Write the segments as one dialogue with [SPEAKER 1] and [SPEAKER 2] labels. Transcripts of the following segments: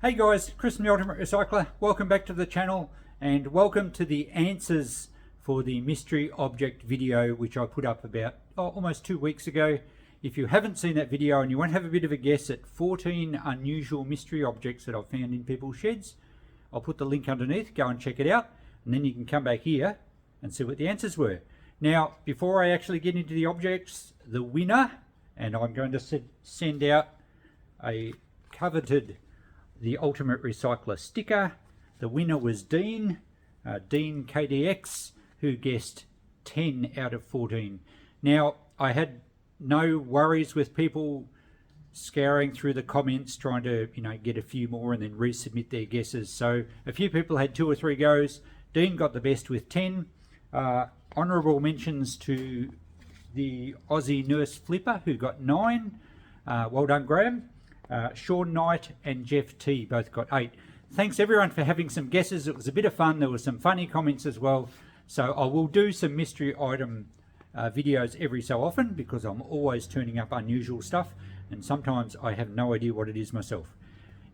[SPEAKER 1] Hey guys, Chris from the Ultimate Recycler. Welcome back to the channel and welcome to the answers for the mystery object video which I put up about almost 2 weeks ago. If you haven't seen that video and you want to have a bit of a guess at 14 unusual mystery objects that I've found in people's sheds, I'll put the link underneath. Go and check it out and then you can come back here and see what the answers were. Now, before I actually get into the objects, the winner, and I'm going to send out a coveted The Ultimate Recycler sticker. The winner was Dean KDX, who guessed 10 out of 14. Now, I had no worries with people scouring through the comments trying to get a few more and then resubmit their guesses. So a few people had 2 or 3 goes. Dean got the best with 10. Honourable mentions to the Aussie Nurse Flipper, who got 9. Well done, Graham. Sean Knight and Jeff T both got 8. Thanks everyone for having some guesses. It was a bit of fun. There were some funny comments as well. So I will do some mystery item videos every so often because I'm always turning up unusual stuff and sometimes I have no idea what it is myself.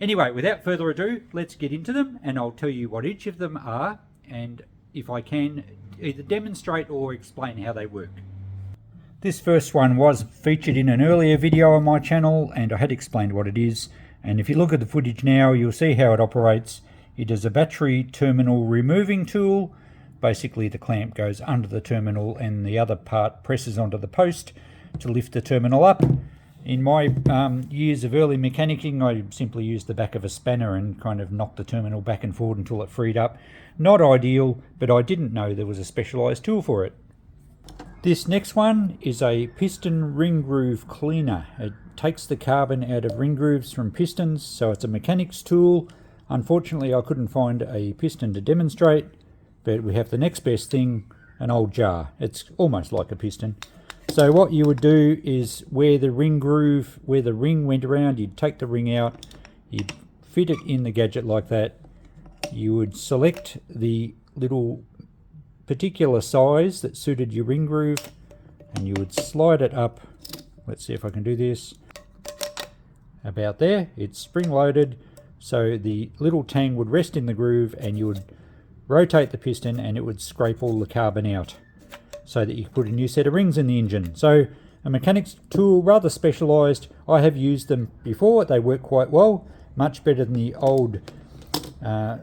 [SPEAKER 1] Anyway, without further ado, let's get into them and I'll tell you what each of them are and if I can either demonstrate or explain how they work. This first one was featured in an earlier video on my channel and I had explained what it is, and if you look at the footage now you'll see how it operates. It is a battery terminal removing tool. Basically the clamp goes under the terminal and the other part presses onto the post to lift the terminal up. In my years of early mechanicking, I simply used the back of a spanner and kind of knocked the terminal back and forward until it freed up. Not ideal, but I didn't know there was a specialised tool for it. This next one is a piston ring groove cleaner. It takes the carbon out of ring grooves from pistons, so it's a mechanics tool. Unfortunately, I couldn't find a piston to demonstrate, but we have the next best thing, an old jar. It's almost like a piston. So what you would do is where the ring went around, you'd take the ring out, you'd fit it in the gadget like that. You would select the little particular size that suited your ring groove and you would slide it up. Let's see if I can do this. About there. It's spring loaded, so the little tang would rest in the groove and you would rotate the piston and it would scrape all the carbon out so that you could put a new set of rings in the engine. So a mechanics tool, rather specialised. I have used them before. They work quite well, much better than the old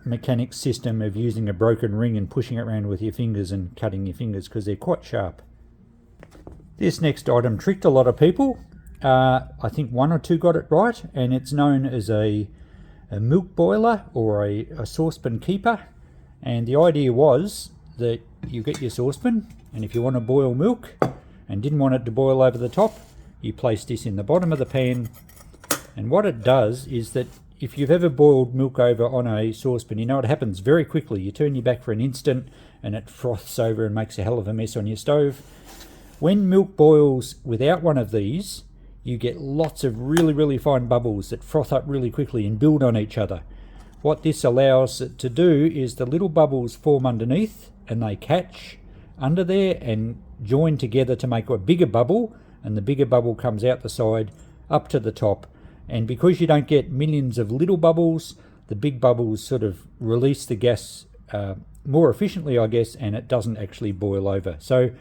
[SPEAKER 1] mechanics system of using a broken ring and pushing it around with your fingers and cutting your fingers because they're quite sharp. This next item tricked a lot of people. I think 1 or 2 got it right, and it's known as a milk boiler or a saucepan keeper. And the idea was that you get your saucepan, and if you want to boil milk and didn't want it to boil over the top, you place this in the bottom of the pan. And what it does is that if you've ever boiled milk over on a saucepan, you know it happens very quickly. You turn your back for an instant and it froths over and makes a hell of a mess on your stove. When milk boils without one of these, you get lots of really fine bubbles that froth up really quickly and build on each other. What this allows it to do is the little bubbles form underneath and they catch under there and join together to make a bigger bubble, and the bigger bubble comes out the side up to the top. And because you don't get millions of little bubbles, the big bubbles sort of release the gas more efficiently, I guess, and it doesn't actually boil over. So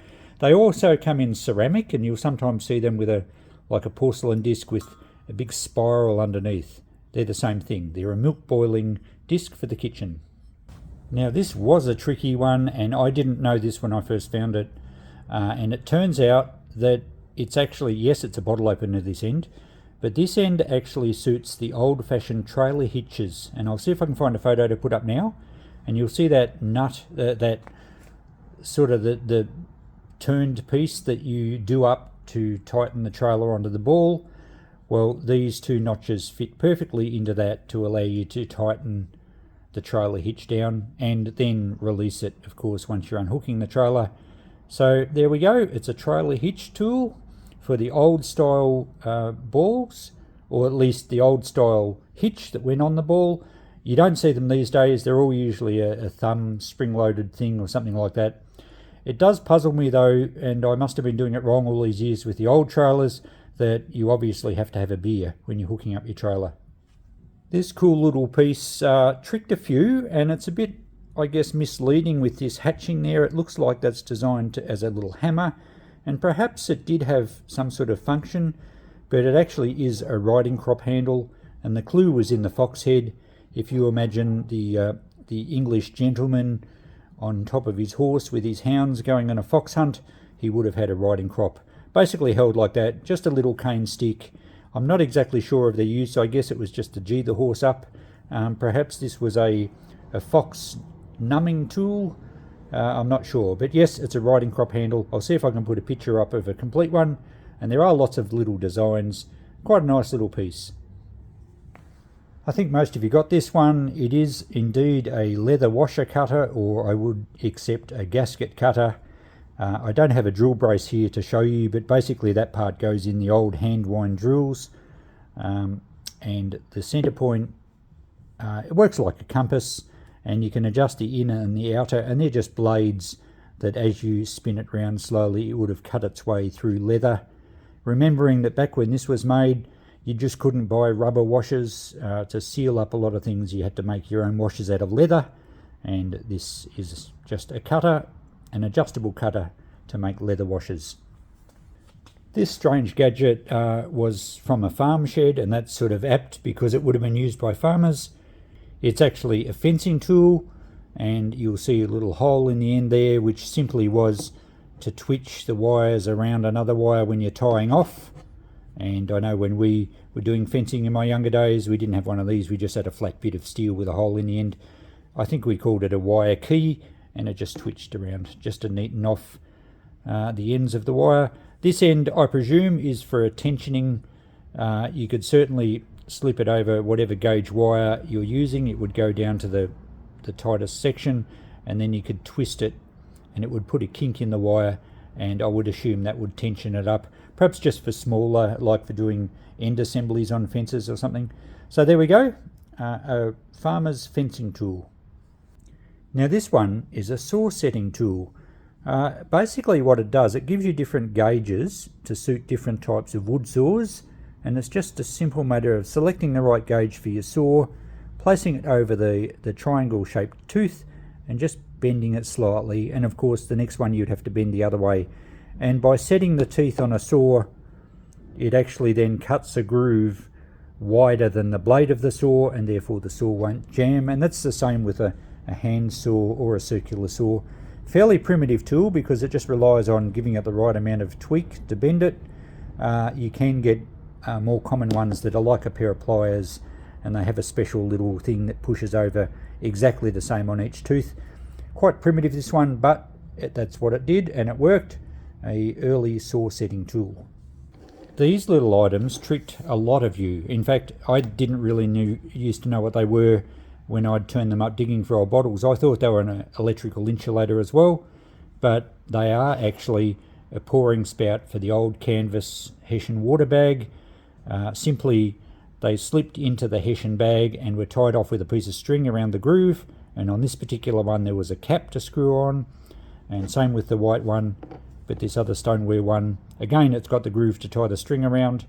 [SPEAKER 1] they also come in ceramic, and you'll sometimes see them with like a porcelain disc with a big spiral underneath. They're the same thing. They're a milk boiling disc for the kitchen. Now this was a tricky one, and I didn't know this when I first found it. And it turns out that it's actually, yes, it's a bottle opener this end, but this end actually suits the old-fashioned trailer hitches. And I'll see if I can find a photo to put up now. And you'll see that nut, that sort of the turned piece that you do up to tighten the trailer onto the ball. Well, these 2 notches fit perfectly into that to allow you to tighten the trailer hitch down and then release it, of course, once you're unhooking the trailer. So there we go. It's a trailer hitch tool for the old style balls, or at least the old style hitch that went on the ball. You don't see them these days. They're all usually a thumb spring loaded thing or something like that. It does puzzle me though, and I must have been doing it wrong all these years with the old trailers, that you obviously have to have a beer when you're hooking up your trailer. This cool little piece tricked a few, and it's a bit, I guess, misleading with this hatching there. It looks like that's designed as a little hammer, and perhaps it did have some sort of function, but it actually is a riding crop handle, and the clue was in the fox head. If you imagine the English gentleman on top of his horse with his hounds going on a fox hunt, he would have had a riding crop. Basically held like that, just a little cane stick. I'm not exactly sure of their use. I guess it was just to gee the horse up. Perhaps this was a fox numbing tool. I'm not sure. But yes, it's a riding crop handle. I'll see if I can put a picture up of a complete one. And there are lots of little designs. Quite a nice little piece. I think most of you got this one. It is indeed a leather washer cutter, or I would accept a gasket cutter. I don't have a drill brace here to show you, but basically that part goes in the old hand wind drills, and the center point, it works like a compass, and you can adjust the inner and the outer, and they're just blades that as you spin it round slowly it would have cut its way through leather. Remembering that back when this was made, you just couldn't buy rubber washers to seal up a lot of things. You had to make your own washers out of leather, and this is just a cutter, an adjustable cutter to make leather washers. This strange gadget was from a farm shed, and that's sort of apt because it would have been used by farmers. It's actually a fencing tool, and you'll see a little hole in the end there, which simply was to twitch the wires around another wire when you're tying off. And I know when we were doing fencing in my younger days, we didn't have one of these. We just had a flat bit of steel with a hole in the end. I think we called it a wire key, and it just twitched around just to neaten off the ends of the wire. This end, I presume, is for a tensioning. You could certainly slip it over whatever gauge wire you're using. It would go down to the tightest section, and then you could twist it and it would put a kink in the wire, and I would assume that would tension it up, perhaps just for smaller, like for doing end assemblies on fences or something. So there we go, a farmer's fencing tool. Now this one is a saw setting tool. Basically what it does, it gives you different gauges to suit different types of wood saws, and it's just a simple matter of selecting the right gauge for your saw, placing it over the triangle shaped tooth, and just bending it slightly. And of course the next one you'd have to bend the other way, and by setting the teeth on a saw, it actually then cuts a groove wider than the blade of the saw, and therefore the saw won't jam. And that's the same with a hand saw or a circular saw. Fairly primitive tool because it just relies on giving it the right amount of tweak to bend it. You can get more common ones that are like a pair of pliers, and they have a special little thing that pushes over exactly the same on each tooth. Quite primitive this one, but that's what it did, and it worked. A early saw setting tool. These little items tricked a lot of you. In fact, I didn't really used to know what they were when I'd turn them up digging for old bottles. I thought they were an electrical insulator as well, but they are actually a pouring spout for the old canvas Hessian water bag. Simply, they slipped into the Hessian bag and were tied off with a piece of string around the groove, and on this particular one there was a cap to screw on, and same with the white one. But this other stoneware one, again, it's got the groove to tie the string around,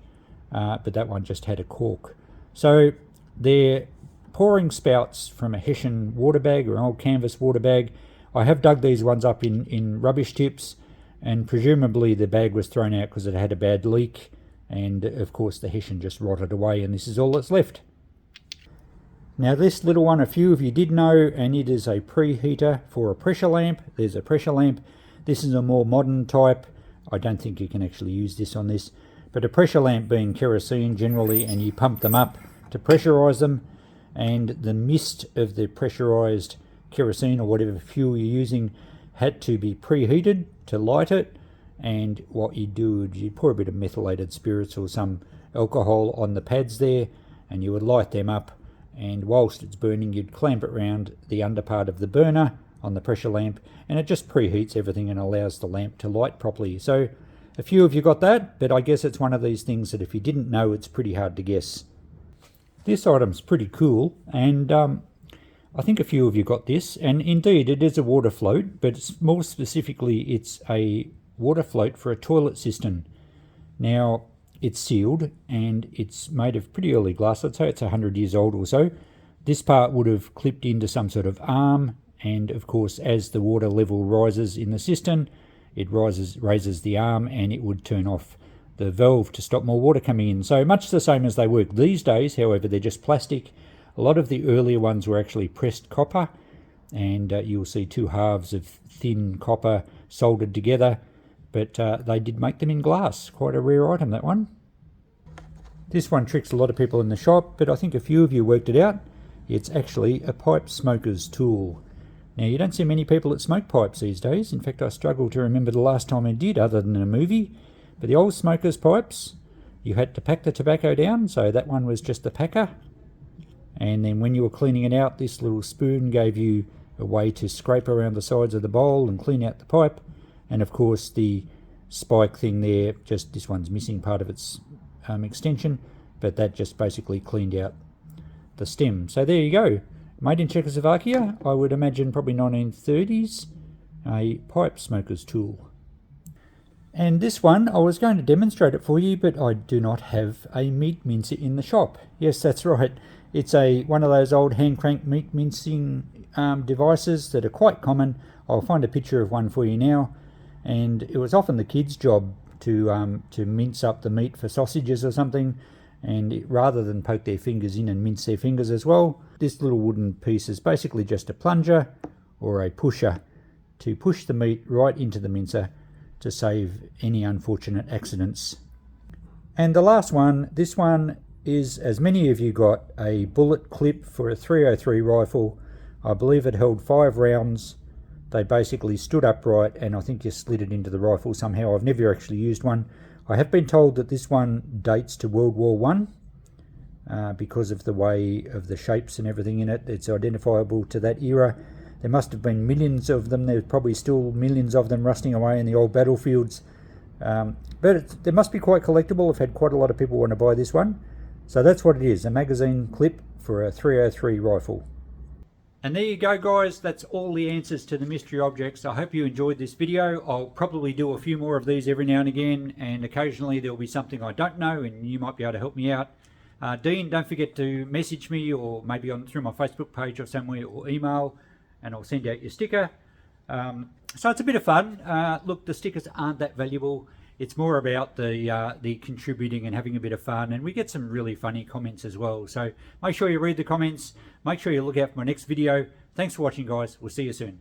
[SPEAKER 1] but that one just had a cork. So they're pouring spouts from a Hessian water bag or an old canvas water bag. I have dug these ones up in rubbish tips, and presumably the bag was thrown out because it had a bad leak, and of course the Hessian just rotted away, and this is all that's left. Now this little one, a few of you did know, and it is a preheater for a pressure lamp. There's a pressure lamp. This is a more modern type. I don't think you can actually use this on this, but a pressure lamp being kerosene generally, and you pump them up to pressurize them, and the mist of the pressurized kerosene or whatever fuel you're using had to be preheated to light it. And what you do is you pour a bit of methylated spirits or some alcohol on the pads there, and you would light them up, and whilst it's burning you'd clamp it around the under part of the burner on the pressure lamp, and it just preheats everything and allows the lamp to light properly. So a few of you got that, but I guess it's one of these things that if you didn't know, it's pretty hard to guess. This item's pretty cool, and I think a few of you got this, and indeed it is a water float, but more specifically it's a water float for a toilet cistern. Now it's sealed and it's made of pretty early glass. I'd say it's 100 years old or so. This part would have clipped into some sort of arm, and of course as the water level rises in the cistern, it raises the arm and it would turn off the valve to stop more water coming in. So much the same as they work these days, however they're just plastic. A lot of the earlier ones were actually pressed copper, and you'll see two halves of thin copper soldered together, but they did make them in glass. Quite a rare item, that one. This one tricks a lot of people in the shop, but I think a few of you worked it out. It's actually a pipe smoker's tool. Now, you don't see many people that smoke pipes these days. In fact, I struggle to remember the last time I did, other than a movie. But the old smoker's pipes, you had to pack the tobacco down, so that one was just the packer. And then when you were cleaning it out, this little spoon gave you a way to scrape around the sides of the bowl and clean out the pipe. And of course the spike thing there, just this one's missing part of its extension, but that just basically cleaned out the stem. So there you go. Made in Czechoslovakia, I would imagine probably 1930s, a pipe smoker's tool. And this one, I was going to demonstrate it for you, but I do not have a meat mincer in the shop. Yes, that's right. It's one of those old hand crank meat mincing devices that are quite common. I'll find a picture of one for you now. And it was often the kids' job to mince up the meat for sausages or something. And rather than poke their fingers in and mince their fingers as well, this little wooden piece is basically just a plunger or a pusher to push the meat right into the mincer to save any unfortunate accidents. And the last one, this one is, as many of you got, a bullet clip for a 303 rifle. I believe it held 5 rounds. They basically stood upright, and I think you slid it into the rifle somehow. I've never actually used one. I have been told that this one dates to World War I because of the way of the shapes and everything in it. It's identifiable to that era. There must have been millions of them. There's probably still millions of them rusting away in the old battlefields. But they must be quite collectible. I've had quite a lot of people want to buy this one. So that's what it is, a magazine clip for a 303 rifle. And there you go, guys. That's all the answers to the mystery objects. I hope you enjoyed this video. I'll probably do a few more of these every now and again, and occasionally there'll be something I don't know and you might be able to help me out. Dean, don't forget to message me, or maybe through my Facebook page or somewhere, or email, and I'll send out your sticker. So it's a bit of fun. Look, the stickers aren't that valuable. It's more about the contributing and having a bit of fun, and we get some really funny comments as well. So make sure you read the comments. Make sure you look out for my next video. Thanks for watching, guys. We'll see you soon.